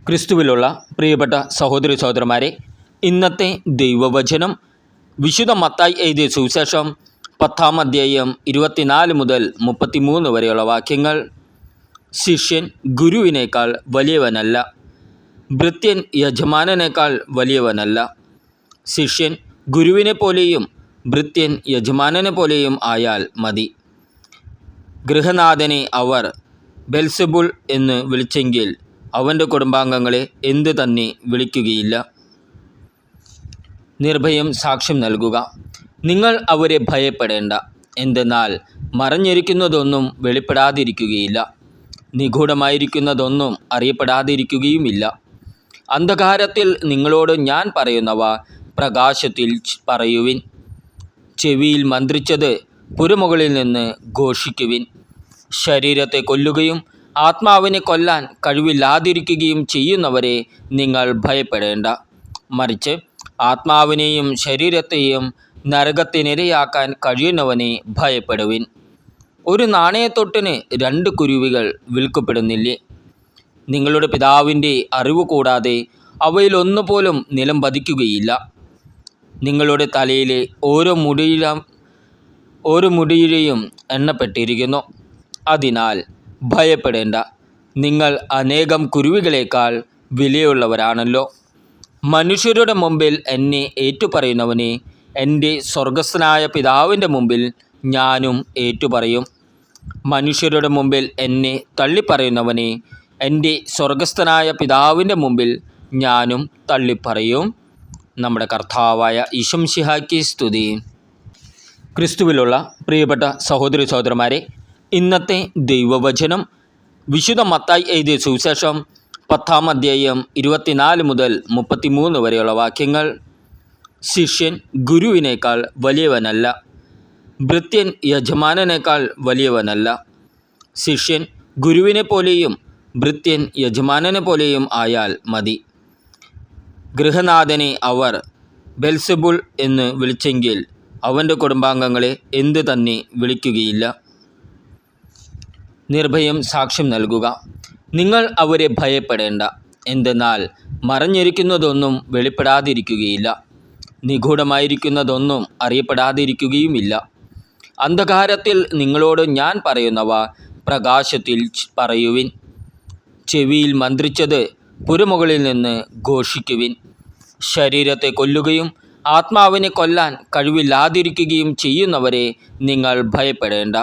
ക്രിസ്തുവിലുള്ള പ്രിയപ്പെട്ട സഹോദരി സഹോദരന്മാരെ, ഇന്നത്തെ ദൈവവചനം വിശുദ്ധ മത്തായി എഴുതിയ സുവിശേഷം 10-ാം അധ്യായം 24 മുതൽ 33 വരെയുള്ള വാക്യങ്ങൾ. ശിഷ്യൻ ഗുരുവിനേക്കാൾ വലിയവനല്ല, ഭൃത്യൻ യജമാനനേക്കാൾ വലിയവനല്ല. ശിഷ്യൻ ഗുരുവിനെ പോലെയും ഭൃത്യൻ യജമാനനെ പോലെയും ആയാൽ മതി. ഗൃഹനാഥനെ അവർ ബെൽസെബുൾ എന്ന് വിളിച്ചെങ്കിൽ അവൻ്റെ കുടുംബാംഗങ്ങളെ എന്ത് തന്നെ വിളിക്കുകയില്ല. നിർഭയം സാക്ഷ്യം നൽകുക. നിങ്ങൾ അവരെ ഭയപ്പെടേണ്ട, എന്തെന്നാൽ മറഞ്ഞിരിക്കുന്നതൊന്നും വെളിപ്പെടാതിരിക്കുകയില്ല, നിഗൂഢമായിരിക്കുന്നതൊന്നും അറിയപ്പെടാതിരിക്കുകയുമില്ല. അന്ധകാരത്തിൽ നിങ്ങളോട് ഞാൻ പറയുന്നവ പ്രകാശത്തിൽ പറയുവിൻ. ചെവിയിൽ മന്ത്രിച്ചത് പുരമുകളിൽ നിന്ന് ഘോഷിക്കുവിൻ. ശരീരത്തെ കൊല്ലുകയും ആത്മാവിനെ കൊല്ലാൻ കഴിവില്ലാതിരിക്കുകയും ചെയ്യുന്നവരെ നിങ്ങൾ ഭയപ്പെടേണ്ട, മറിച്ച് ആത്മാവിനെയും ശരീരത്തെയും നരകത്തിനിരയാക്കാൻ കഴിയുന്നവനെ ഭയപ്പെടുവിൻ. ഒരു നാണയത്തൊട്ടിന് 2 കുരുവികൾ വിൽക്കപ്പെടുന്നില്ലേ? നിങ്ങളുടെ പിതാവിൻ്റെ അറിവ് കൂടാതെ അവയിലൊന്നുപോലും നിലം പതിക്കുകയില്ല. നിങ്ങളുടെ തലയിലെ ഓരോ മുടിയിലെയും എണ്ണപ്പെട്ടിരിക്കുന്നു. അതിനാൽ ഭയപ്പെടേണ്ട, നിങ്ങൾ അനേകം കുരുവികളേക്കാൾ വിലയുള്ളവരാണല്ലോ. മനുഷ്യരുടെ മുമ്പിൽ എന്നെ ഏറ്റുപറയുന്നവനെ എൻ്റെ സ്വർഗസ്ഥനായ പിതാവിൻ്റെ മുമ്പിൽ ഞാനും ഏറ്റുപറയും. മനുഷ്യരുടെ മുമ്പിൽ എന്നെ തള്ളിപ്പറയുന്നവനെ എൻ്റെ സ്വർഗസ്ഥനായ പിതാവിൻ്റെ മുമ്പിൽ ഞാനും തള്ളിപ്പറയും. നമ്മുടെ കർത്താവായ ഈശോ മിശിഹായ്ക്ക് സ്തുതി. ക്രിസ്തുവിലുള്ള പ്രിയപ്പെട്ട സഹോദരി സഹോദരന്മാരെ, ഇന്നത്തെ ദൈവവചനം വിശുദ്ധ മത്തായി എഴുതിയ സുവിശേഷം 10-ാം അധ്യായം 24 മുതൽ 33 വരെയുള്ള വാക്യങ്ങൾ. ശിഷ്യൻ ഗുരുവിനേക്കാൾ വലിയവനല്ല, ഭൃത്യൻ യജമാനനേക്കാൾ വലിയവനല്ല. ശിഷ്യൻ ഗുരുവിനെ പോലെയും ഭൃത്യൻ യജമാനനെ പോലെയും ആയാൽ മതി. ഗൃഹനാഥനെ അവർ ബെൽസെബുൾ എന്ന് വിളിച്ചെങ്കിൽ അവൻ്റെ കുടുംബാംഗങ്ങളെ എന്ത് തന്നെ വിളിക്കുകയില്ല. നിർഭയം സാക്ഷ്യം നൽകുക. നിങ്ങൾ അവരെ ഭയപ്പെടേണ്ട, എന്തെന്നാൽ മറഞ്ഞിരിക്കുന്നതൊന്നും വെളിപ്പെടാതിരിക്കുകയില്ല, നിഗൂഢമായിരിക്കുന്നതൊന്നും അറിയപ്പെടാതിരിക്കുകയുമില്ല. അന്ധകാരത്തിൽ നിങ്ങളോട് ഞാൻ പറയുന്നവ പ്രകാശത്തിൽ പറയുവിൻ. ചെവിയിൽ മന്ത്രിച്ചത് പുരമുകളിൽ നിന്ന് ഘോഷിക്കുവിൻ. ശരീരത്തെ കൊല്ലുകയും ആത്മാവിനെ കൊല്ലാൻ കഴിവില്ലാതിരിക്കുകയും ചെയ്യുന്നവരെ നിങ്ങൾ ഭയപ്പെടേണ്ട,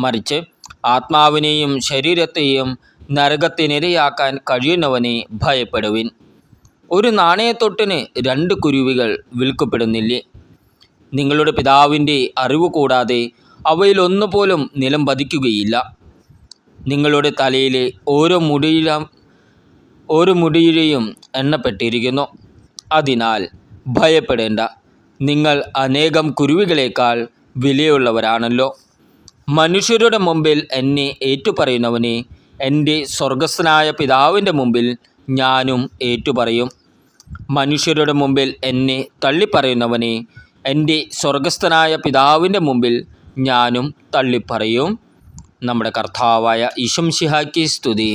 മറിച്ച് ആത്മാവിനെയും ശരീരത്തെയും നരകത്തിനിരയാക്കാൻ കഴിയുന്നവനെ ഭയപ്പെടുവിൻ. ഒരു നാണയത്തൊട്ടിന് 2 കുരുവികൾ വിൽക്കപ്പെടുന്നില്ലേ? നിങ്ങളുടെ പിതാവിൻ്റെ അറിവ് കൂടാതെ അവയിലൊന്നുപോലും നിലം പതിക്കുകയില്ല. നിങ്ങളുടെ തലയിലെ ഓരോ മുടിയിലെയും എണ്ണപ്പെട്ടിരിക്കുന്നു. അതിനാൽ ഭയപ്പെടേണ്ട, നിങ്ങൾ അനേകം കുരുവികളേക്കാൾ വിലയുള്ളവരാണല്ലോ. മനുഷ്യരുടെ മുമ്പിൽ എന്നെ ഏറ്റുപറയുന്നവനെ എൻ്റെ സ്വർഗസ്ഥനായ പിതാവിൻ്റെ മുമ്പിൽ ഞാനും ഏറ്റുപറയും. മനുഷ്യരുടെ മുമ്പിൽ എന്നെ തള്ളിപ്പറയുന്നവനെ എൻ്റെ സ്വർഗസ്ഥനായ പിതാവിൻ്റെ മുമ്പിൽ ഞാനും തള്ളിപ്പറയും. നമ്മുടെ കർത്താവായ ഈശോ മിശിഹായ്ക്ക് സ്തുതി.